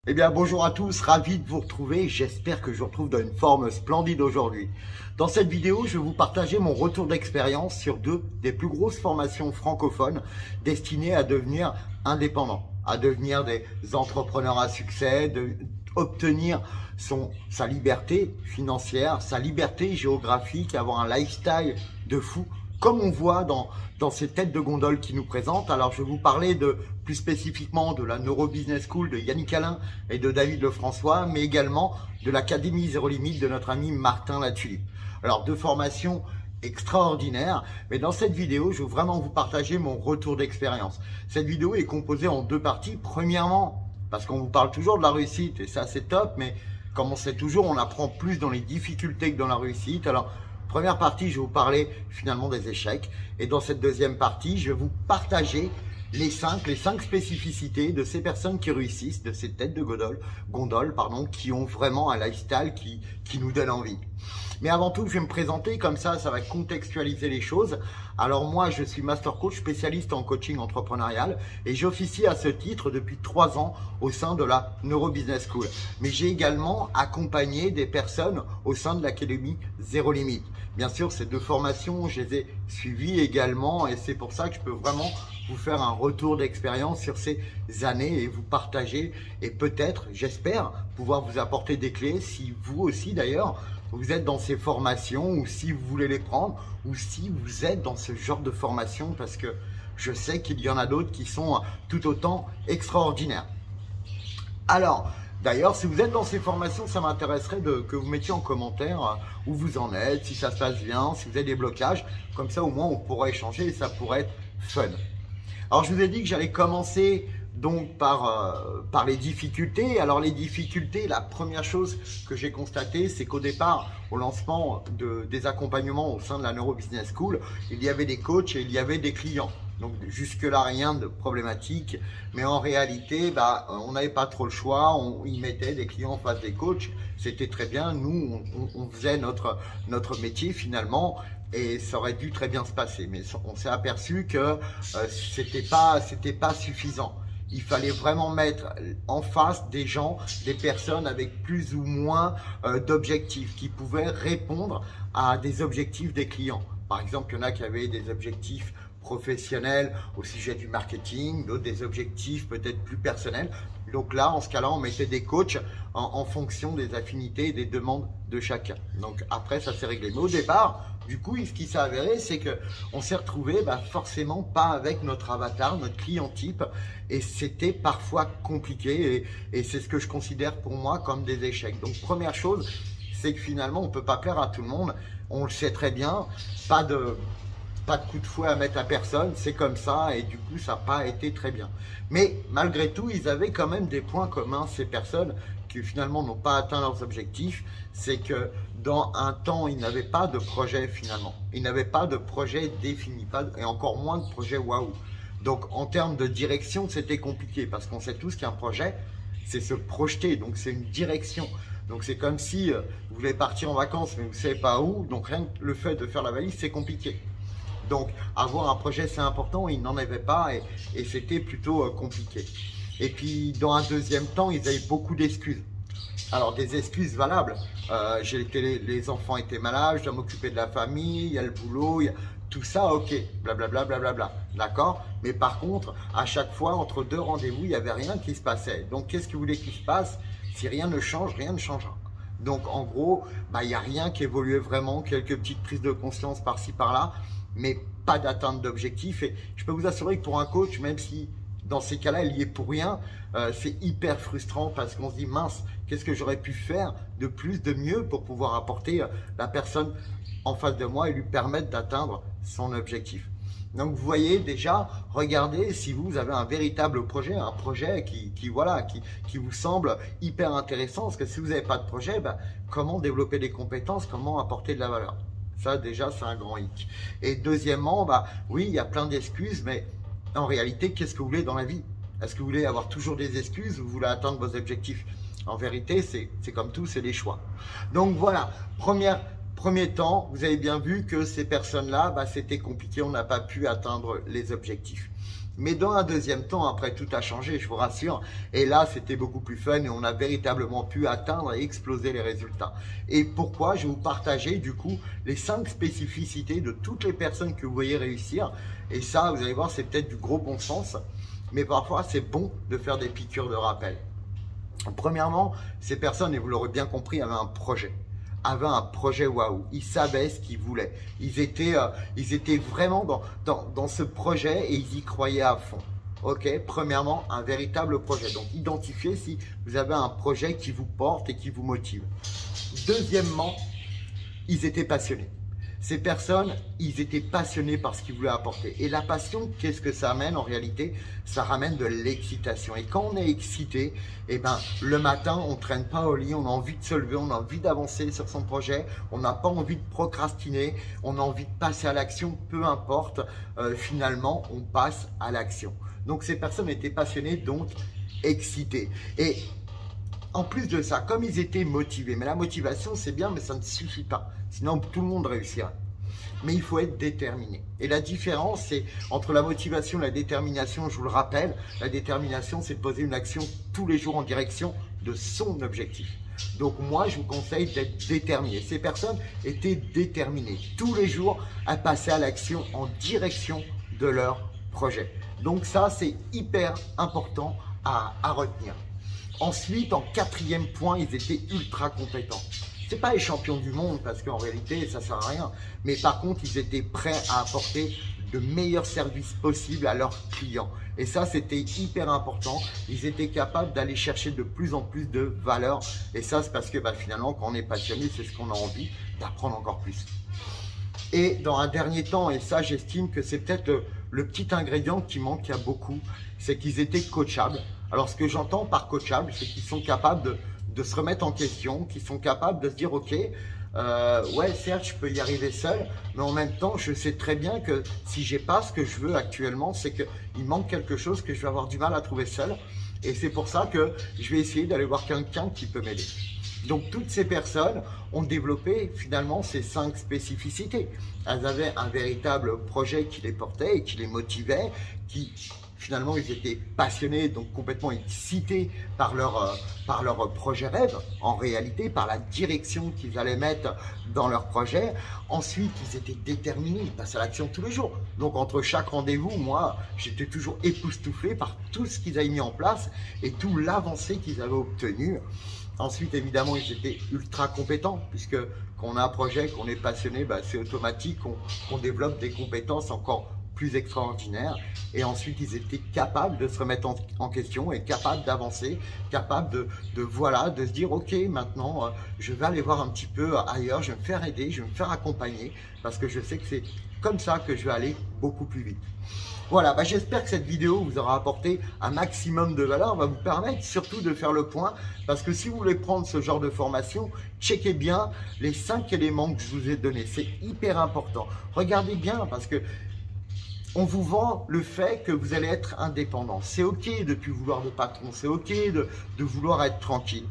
Eh bien, bonjour à tous, ravi de vous retrouver. J'espère que je vous retrouve dans une forme splendide aujourd'hui. Dans cette vidéo, je vais vous partager mon retour d'expérience sur deux des plus grosses formations francophones destinées à devenir indépendants, à devenir des entrepreneurs à succès, obtenir sa liberté financière, sa liberté géographique, avoir un lifestyle de fou, comme on voit dans ces têtes de gondole qui nous présentent. Alors, je vais vous parler plus spécifiquement de la Neuro Business School de Yannick Alain et de David Lefrançois, mais également de l'Académie Zéro Limite de notre ami Martin Latulippe. Alors, deux formations extraordinaires, mais dans cette vidéo, je veux vraiment vous partager mon retour d'expérience. Cette vidéo est composée en deux parties. Premièrement, parce qu'on vous parle toujours de la réussite, et ça c'est top, mais comme on sait toujours, on apprend plus dans les difficultés que dans la réussite. Alors, première partie, je vais vous parler finalement des échecs. Et dans cette deuxième partie, je vais vous partager les cinq spécificités de ces personnes qui réussissent, de ces têtes de gondole, qui ont vraiment un lifestyle qui nous donne envie. Mais avant tout, je vais me présenter, comme ça va contextualiser les choses. Alors moi, je suis Master Coach spécialiste en coaching entrepreneurial et j'officie à ce titre depuis 3 ans au sein de la Neuro Business School. Mais j'ai également accompagné des personnes au sein de l'Académie Zéro Limite. Bien sûr, ces deux formations, je les ai suivies également et c'est pour ça que je peux vraiment vous faire un retour d'expérience sur ces années et vous partager et peut-être, j'espère, pouvoir vous apporter des clés si vous aussi d'ailleurs, vous êtes dans ces formations ou si vous voulez les prendre ou si vous êtes dans ce genre de formation parce que je sais qu'il y en a d'autres qui sont tout autant extraordinaires. Alors, d'ailleurs, si vous êtes dans ces formations, ça m'intéresserait que vous mettiez en commentaire où vous en êtes, si ça se passe bien, si vous avez des blocages. Comme ça, au moins, on pourra échanger et ça pourrait être fun. Alors, je vous ai dit que j'allais commencer donc par les difficultés. Alors les difficultés, la première chose que j'ai constatée, c'est qu'au départ, au lancement des accompagnements au sein de la Neuro Business School, il y avait des coachs et il y avait des clients. Donc jusque-là, rien de problématique. Mais en réalité, on n'avait pas trop le choix. Ils mettaient des clients en face des coachs. C'était très bien. Nous, on faisait notre métier finalement. Et ça aurait dû très bien se passer. Mais on s'est aperçu que c'était pas suffisant. Il fallait vraiment mettre en face des gens, des personnes avec plus ou moins d'objectifs, qui pouvaient répondre à des objectifs des clients. Par exemple, il y en a qui avaient des objectifs professionnels au sujet du marketing, d'autres des objectifs peut-être plus personnels. Donc là, en ce cas-là, on mettait des coachs en fonction des affinités et des demandes de chacun. Donc après, ça s'est réglé. Mais au départ, du coup, ce qui s'est avéré, c'est qu'on s'est retrouvé forcément pas avec notre avatar, notre client type. Et c'était parfois compliqué. Et c'est ce que je considère pour moi comme des échecs. Donc première chose, c'est que finalement, on ne peut pas plaire à tout le monde. On le sait très bien. Pas de coup de fouet à mettre à personne, c'est comme ça et du coup ça n'a pas été très bien. Mais malgré tout, ils avaient quand même des points communs, ces personnes qui finalement n'ont pas atteint leurs objectifs, c'est que dans un temps, ils n'avaient pas de projet finalement. Ils n'avaient pas de projet défini, et encore moins de projet waouh. Donc en termes de direction, c'était compliqué parce qu'on sait tous qu'un projet, c'est se projeter, donc c'est une direction. Donc c'est comme si vous voulez partir en vacances mais vous ne savez pas où, donc rien que le fait de faire la valise, c'est compliqué. Donc, avoir un projet, c'est important. Ils n'en avaient pas et c'était plutôt compliqué. Et puis, dans un deuxième temps, ils avaient beaucoup d'excuses. Alors, des excuses valables. Les enfants étaient malades, je dois m'occuper de la famille, il y a le boulot, il y a tout ça, ok, blablabla, blablabla. D'accord? Mais par contre, à chaque fois, entre deux rendez-vous, il n'y avait rien qui se passait. Donc, qu'est-ce que vous voulez qu'il se passe? Si rien ne change, rien ne changera. Donc, en gros, il n'y a rien qui évoluait vraiment, quelques petites prises de conscience par-ci, par-là, mais pas d'atteinte d'objectif. Et je peux vous assurer que pour un coach, même si dans ces cas-là, il y est pour rien, c'est hyper frustrant parce qu'on se dit mince, qu'est-ce que j'aurais pu faire de plus, de mieux pour pouvoir apporter la personne en face de moi et lui permettre d'atteindre son objectif. Donc vous voyez déjà, regardez si vous avez un véritable projet, un projet qui vous semble hyper intéressant, parce que si vous n'avez pas de projet, comment développer des compétences, comment apporter de la valeur? Ça, déjà, c'est un grand hic. Et deuxièmement, oui, il y a plein d'excuses, mais en réalité, qu'est-ce que vous voulez dans la vie? Est-ce que vous voulez avoir toujours des excuses ou vous voulez atteindre vos objectifs? En vérité, c'est comme tout, c'est des choix. Donc voilà, premier temps, vous avez bien vu que ces personnes-là, c'était compliqué, on n'a pas pu atteindre les objectifs. Mais dans un deuxième temps, après, tout a changé, je vous rassure. Et là, c'était beaucoup plus fun et on a véritablement pu atteindre et exploser les résultats. Et pourquoi? Je vais vous partager du coup les 5 spécificités de toutes les personnes que vous voyez réussir. Et ça, vous allez voir, c'est peut-être du gros bon sens. Mais parfois, c'est bon de faire des piqûres de rappel. Premièrement, ces personnes, et vous l'aurez bien compris, avaient un projet waouh. Ils savaient ce qu'ils voulaient. Ils étaient vraiment dans ce projet et ils y croyaient à fond. Ok, premièrement, un véritable projet. Donc, identifiez si vous avez un projet qui vous porte et qui vous motive. Deuxièmement, ils étaient passionnés. Ces personnes, ils étaient passionnés par ce qu'ils voulaient apporter. Et la passion, qu'est-ce que ça amène en réalité? Ça ramène de l'excitation. Et quand on est excité, eh ben, le matin, on ne traîne pas au lit, on a envie de se lever, on a envie d'avancer sur son projet, on n'a pas envie de procrastiner, on a envie de passer à l'action, peu importe, finalement, on passe à l'action. Donc, ces personnes étaient passionnées, donc excitées. Et en plus de ça, comme ils étaient motivés, mais la motivation c'est bien, mais ça ne suffit pas. Sinon, tout le monde réussirait. Mais il faut être déterminé. Et la différence, c'est entre la motivation et la détermination, je vous le rappelle, la détermination, c'est de poser une action tous les jours en direction de son objectif. Donc moi, je vous conseille d'être déterminé. Ces personnes étaient déterminées tous les jours à passer à l'action en direction de leur projet. Donc ça, c'est hyper important à retenir. Ensuite, en 4e point, ils étaient ultra compétents. C'est pas les champions du monde parce qu'en réalité, ça sert à rien. Mais par contre, ils étaient prêts à apporter de meilleurs services possibles à leurs clients. Et ça, c'était hyper important. Ils étaient capables d'aller chercher de plus en plus de valeur. Et ça, c'est parce que finalement, quand on est passionné, c'est ce qu'on a envie d'apprendre encore plus. Et dans un dernier temps, et ça, j'estime que c'est peut-être le petit ingrédient qui manque à beaucoup, c'est qu'ils étaient coachables. Alors, ce que j'entends par coachable, c'est qu'ils sont capables de se remettre en question, qu'ils sont capables de se dire, ok, ouais, certes, je peux y arriver seul, mais en même temps, je sais très bien que si j'ai pas ce que je veux actuellement, c'est qu'il manque quelque chose que je vais avoir du mal à trouver seul. Et c'est pour ça que je vais essayer d'aller voir quelqu'un qui peut m'aider. Donc, toutes ces personnes ont développé finalement ces 5 spécificités. Elles avaient un véritable projet qui les portait et qui les motivait, qui finalement, ils étaient passionnés, donc complètement excités par leur projet rêve, en réalité, par la direction qu'ils allaient mettre dans leur projet. Ensuite, ils étaient déterminés, ils passaient à l'action tous les jours. Donc, entre chaque rendez-vous, moi, j'étais toujours époustouflé par tout ce qu'ils avaient mis en place et tout l'avancée qu'ils avaient obtenue. Ensuite, évidemment, ils étaient ultra compétents, puisque quand on a un projet, qu'on est passionné, c'est automatique, qu'on développe des compétences encore plus extraordinaires. Et ensuite, ils étaient capables de se remettre en question et capables d'avancer, capables de se dire, ok, maintenant, je vais aller voir un petit peu ailleurs, je vais me faire aider, je vais me faire accompagner, parce que je sais que c'est comme ça que je vais aller beaucoup plus vite. Voilà, j'espère que cette vidéo vous aura apporté un maximum de valeur, va vous permettre surtout de faire le point, parce que si vous voulez prendre ce genre de formation, checkez bien les 5 éléments que je vous ai donnés, c'est hyper important. Regardez bien, parce que on vous vend le fait que vous allez être indépendant. C'est ok de ne plus vouloir de patron, c'est ok de vouloir être tranquille.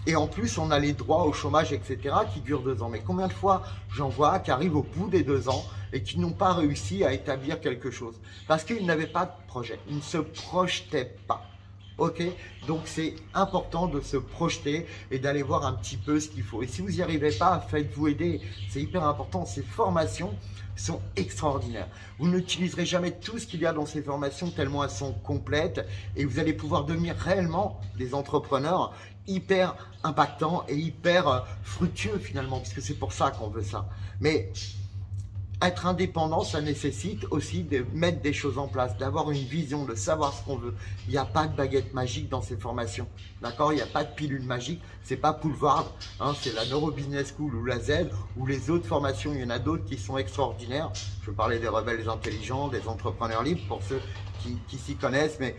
Et en plus, on a les droits au chômage, etc. qui durent 2 ans. Mais combien de fois j'en vois qui arrivent au bout des 2 ans et qui n'ont pas réussi à établir quelque chose? Parce qu'ils n'avaient pas de projet, ils ne se projetaient pas. Ok, donc c'est important de se projeter et d'aller voir un petit peu ce qu'il faut. Et si vous n'y arrivez pas, faites-vous aider. C'est hyper important. Ces formations sont extraordinaires. Vous n'utiliserez jamais tout ce qu'il y a dans ces formations tellement elles sont complètes et vous allez pouvoir devenir réellement des entrepreneurs hyper impactants et hyper fructueux finalement, puisque c'est pour ça qu'on veut ça. Mais être indépendant, ça nécessite aussi de mettre des choses en place, d'avoir une vision, de savoir ce qu'on veut. Il n'y a pas de baguette magique dans ces formations, d'accord? Il n'y a pas de pilule magique, c'est pas Poulvard, c'est la Neuro Business School ou la Z, ou les autres formations, il y en a d'autres qui sont extraordinaires. Je veux parler des rebelles intelligents, des entrepreneurs libres, pour ceux qui s'y connaissent, mais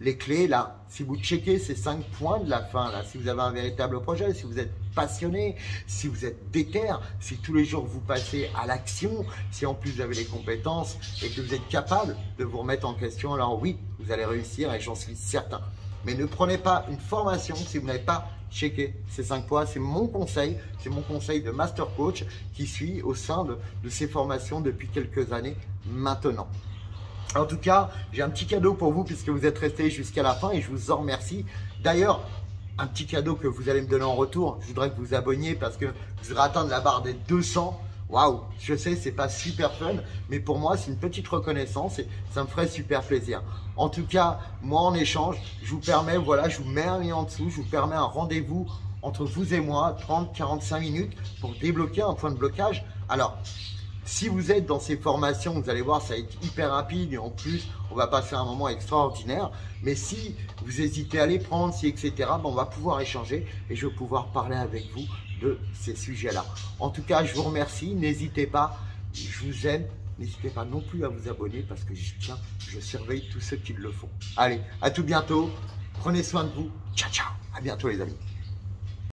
les clés, là, si vous checkez ces 5 points de la fin, là, si vous avez un véritable projet, si vous êtes passionné, si vous êtes déter, si tous les jours vous passez à l'action, si en plus vous avez les compétences et que vous êtes capable de vous remettre en question, alors oui, vous allez réussir et j'en suis certain. Mais ne prenez pas une formation si vous n'avez pas checké ces 5 points. C'est mon conseil de Master Coach qui suit au sein de ces formations depuis quelques années maintenant. En tout cas, j'ai un petit cadeau pour vous puisque vous êtes restés jusqu'à la fin et je vous en remercie. D'ailleurs, un petit cadeau que vous allez me donner en retour, je voudrais que vous abonniez parce que vous aurez atteindre la barre des 200. Waouh, je sais, c'est pas super fun, mais pour moi, c'est une petite reconnaissance et ça me ferait super plaisir. En tout cas, moi, en échange, je vous permets, voilà, je vous mets un lien en dessous, je vous permets un rendez-vous entre vous et moi, 30-45 minutes pour débloquer un point de blocage. Alors, si vous êtes dans ces formations, vous allez voir, ça va être hyper rapide et en plus, on va passer un moment extraordinaire. Mais si vous hésitez à les prendre, etc., ben on va pouvoir échanger et je vais pouvoir parler avec vous de ces sujets-là. En tout cas, je vous remercie. N'hésitez pas, je vous aime. N'hésitez pas non plus à vous abonner parce que je surveille tous ceux qui le font. Allez, à tout bientôt. Prenez soin de vous. Ciao, ciao. À bientôt les amis.